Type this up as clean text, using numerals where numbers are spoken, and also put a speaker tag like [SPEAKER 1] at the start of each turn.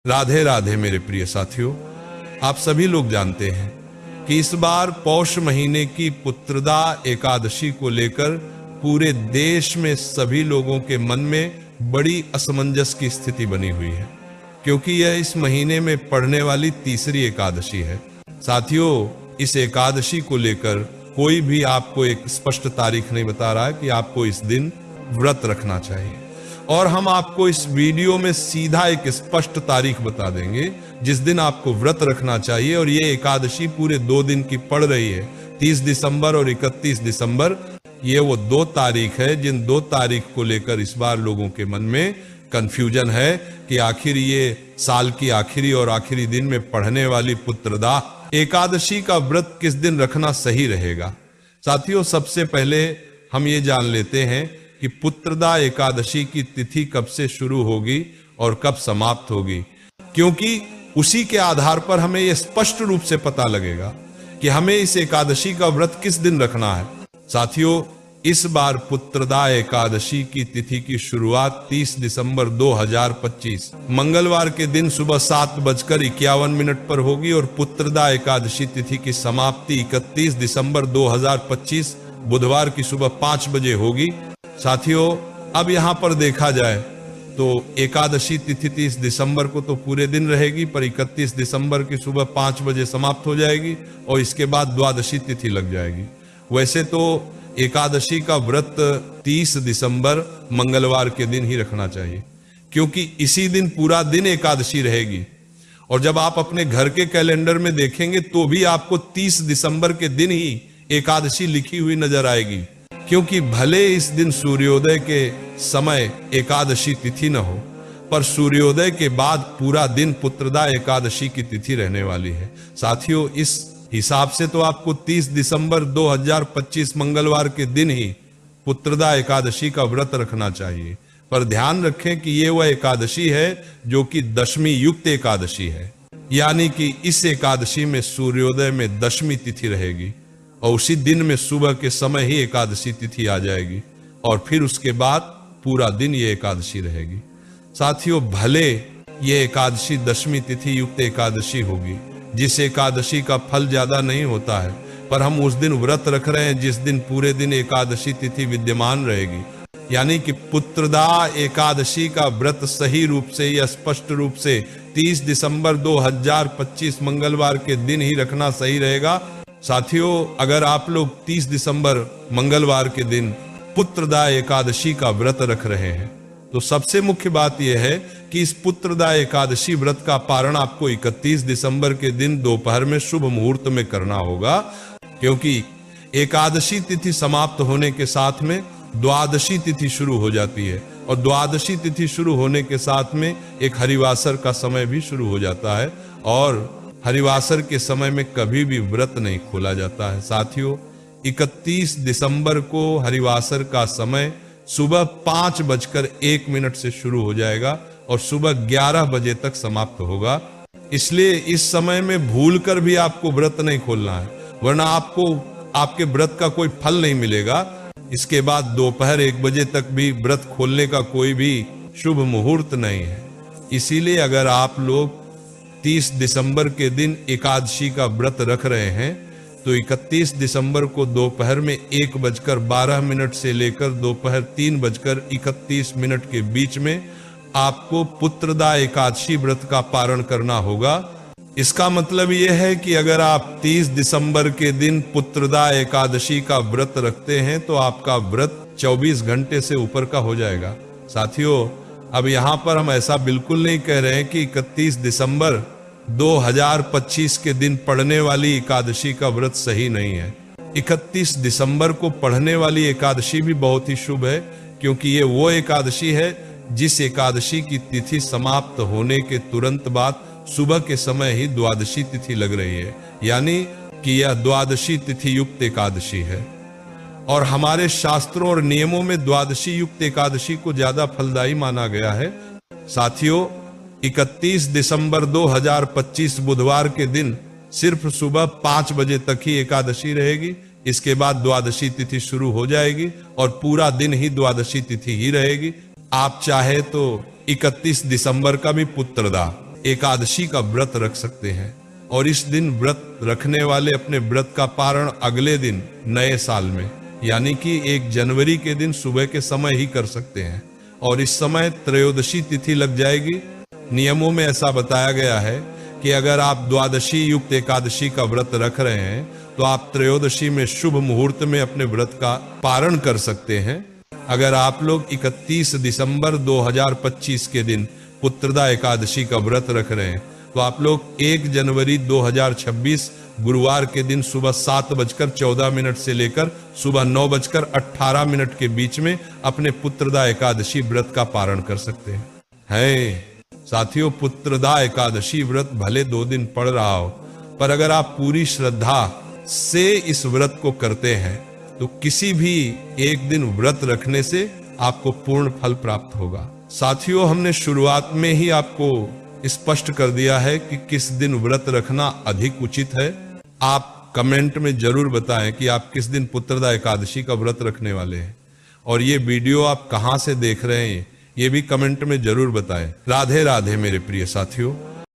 [SPEAKER 1] राधे राधे मेरे प्रिय साथियों, आप सभी लोग जानते हैं कि इस बार पौष महीने की पुत्रदा एकादशी को लेकर पूरे देश में सभी लोगों के मन में बड़ी असमंजस की स्थिति बनी हुई है, क्योंकि यह इस महीने में पड़ने वाली तीसरी एकादशी है। साथियों, इस एकादशी को लेकर कोई भी आपको एक स्पष्ट तारीख नहीं बता रहा है कि आपको इस दिन व्रत रखना चाहिए, और हम आपको इस वीडियो में सीधा एक स्पष्ट तारीख बता देंगे जिस दिन आपको व्रत रखना चाहिए। और ये एकादशी पूरे 2 दिन की पड़ रही है, 30 दिसंबर और 31 दिसंबर। ये वो 2 तारीख है जिन 2 तारीख को लेकर इस बार लोगों के मन में कंफ्यूजन है कि आखिर ये साल की आखिरी और आखिरी दिन में पढ़ने वाली पुत्रदा एकादशी का व्रत किस दिन रखना सही रहेगा। साथियों, सबसे पहले हम ये जान लेते हैं कि पुत्रदा एकादशी की तिथि कब से शुरू होगी और कब समाप्त होगी, क्योंकि उसी के आधार पर हमें यह स्पष्ट रूप से पता लगेगा कि हमें इस एकादशी का व्रत किस दिन रखना है। साथियों, इस बार पुत्रदा एकादशी की तिथि की शुरुआत 30 दिसंबर 2025 मंगलवार के दिन सुबह 7:51 पर होगी और पुत्रदा एकादशी तिथि की समाप्ति 31 दिसंबर 2025 बुधवार की सुबह 5 बजे होगी। साथियों, अब यहां पर देखा जाए तो एकादशी तिथि 30 दिसंबर को तो पूरे दिन रहेगी, पर 31 दिसंबर की सुबह 5 बजे समाप्त हो जाएगी और इसके बाद द्वादशी तिथि लग जाएगी। वैसे तो एकादशी का व्रत 30 दिसंबर मंगलवार के दिन ही रखना चाहिए, क्योंकि इसी दिन पूरा दिन एकादशी रहेगी। और जब आप अपने घर के कैलेंडर में देखेंगे तो भी आपको 30 दिसंबर के दिन ही एकादशी लिखी हुई नजर आएगी, क्योंकि भले इस दिन सूर्योदय के समय एकादशी तिथि न हो, पर सूर्योदय के बाद पूरा दिन पुत्रदा एकादशी की तिथि रहने वाली है। साथियों, इस हिसाब से तो आपको 30 दिसंबर 2025 मंगलवार के दिन ही पुत्रदा एकादशी का व्रत रखना चाहिए। पर ध्यान रखें कि ये वह एकादशी है जो कि दशमी युक्त एकादशी है, यानी कि इस एकादशी में सूर्योदय में दशमी तिथि रहेगी और उसी दिन में सुबह के समय ही एकादशी तिथि आ जाएगी और फिर उसके बाद पूरा दिन ये एकादशी रहेगी। साथियों, भले ये एकादशी दशमी तिथि युक्त एकादशी होगी, जिस एकादशी का फल ज्यादा नहीं होता है, पर हम उस दिन व्रत रख रहे हैं जिस दिन पूरे दिन एकादशी तिथि विद्यमान रहेगी, यानी कि पुत्रदा एकादशी का व्रत सही रूप से या स्पष्ट रूप से 30 दिसंबर 2025 मंगलवार के दिन ही रखना सही रहेगा। साथियों, अगर आप लोग 30 दिसंबर मंगलवार के दिन पुत्रदा एकादशी का व्रत रख रहे हैं तो सबसे मुख्य बात यह है कि इस पुत्रदा एकादशी व्रत का पारण आपको 31 दिसंबर के दिन दोपहर में शुभ मुहूर्त में करना होगा, क्योंकि एकादशी तिथि समाप्त होने के साथ में द्वादशी तिथि शुरू हो जाती है और द्वादशी तिथि शुरू होने के साथ में एक हरिवासर का समय भी शुरू हो जाता है और हरिवासर के समय में कभी भी व्रत नहीं खोला जाता है। साथियों, 31 दिसंबर को हरिवासर का समय सुबह 5:01 से शुरू हो जाएगा और सुबह 11 बजे तक समाप्त होगा। इसलिए इस समय में भूलकर भी आपको व्रत नहीं खोलना है, वरना आपको आपके व्रत का कोई फल नहीं मिलेगा। इसके बाद दोपहर 1 बजे तक भी व्रत खोलने का कोई भी शुभ मुहूर्त नहीं है। इसीलिए अगर आप लोग 30 दिसंबर के दिन एकादशी का व्रत रख रहे हैं तो 31 दिसंबर को दोपहर में 1:12 से लेकर दोपहर 3:31 के बीच में आपको पुत्रदा एकादशी व्रत का पारण करना होगा। इसका मतलब यह है कि अगर आप 30 दिसंबर के दिन पुत्रदा एकादशी का व्रत रखते हैं तो आपका व्रत 24 घंटे से ऊपर का हो जाएगा। साथियों, अब यहां पर हम ऐसा बिल्कुल नहीं कह रहे हैं कि 31 दिसंबर 2025 के दिन पढ़ने वाली एकादशी का व्रत सही नहीं है। 31 दिसंबर को पढ़ने वाली एकादशी भी बहुत ही शुभ है, क्योंकि ये वो एकादशी है जिस एकादशी की तिथि समाप्त होने के तुरंत बाद सुबह के समय ही द्वादशी तिथि लग रही है, यानी कि यह द्वादशी तिथि युक्त एकादशी है। और हमारे शास्त्रों और नियमों में द्वादशी युक्त एकादशी को ज्यादा फलदायी माना गया है। साथियों, 31 दिसंबर 2025 बुधवार के दिन सिर्फ सुबह 5 बजे तक ही एकादशी रहेगी। इसके बाद द्वादशी तिथि शुरू हो जाएगी और पूरा दिन ही द्वादशी तिथि ही रहेगी। आप चाहे तो 31 दिसंबर का भी पुत्रदा एकादशी का व्रत रख सकते हैं और इस दिन व्रत रखने वाले अपने व्रत का पारण अगले दिन नए साल में यानी कि 1 जनवरी के दिन सुबह के समय ही कर सकते हैं और इस समय त्रयोदशी तिथि लग जाएगी। नियमों में ऐसा बताया गया है कि अगर आप द्वादशी युक्त एकादशी का व्रत रख रहे हैं तो आप त्रयोदशी में शुभ मुहूर्त में अपने व्रत का पारण कर सकते हैं। अगर आप लोग 31 दिसंबर 2025 के दिन पुत्रदा एकादशी का व्रत रख रहे हैं तो आप लोग 1 जनवरी 2026 गुरुवार के दिन सुबह 7:14 से लेकर सुबह 9:18 के बीच में अपने पुत्रदा एकादशी व्रत का पारण कर सकते हैं। साथियों, पुत्रदा एकादशी व्रत भले 2 दिन पड़ रहा हो, पर अगर आप पूरी श्रद्धा से इस व्रत को करते हैं तो किसी भी एक दिन व्रत रखने से आपको पूर्ण फल प्राप्त होगा। साथियों, हमने शुरुआत में ही आपको स्पष्ट कर दिया है कि किस दिन व्रत रखना अधिक उचित है। आप कमेंट में जरूर बताएं कि आप किस दिन पुत्रदा एकादशी का व्रत रखने वाले हैं और ये वीडियो आप कहां से देख रहे हैं ये भी कमेंट में जरूर बताएं। राधे राधे मेरे प्रिय साथियों।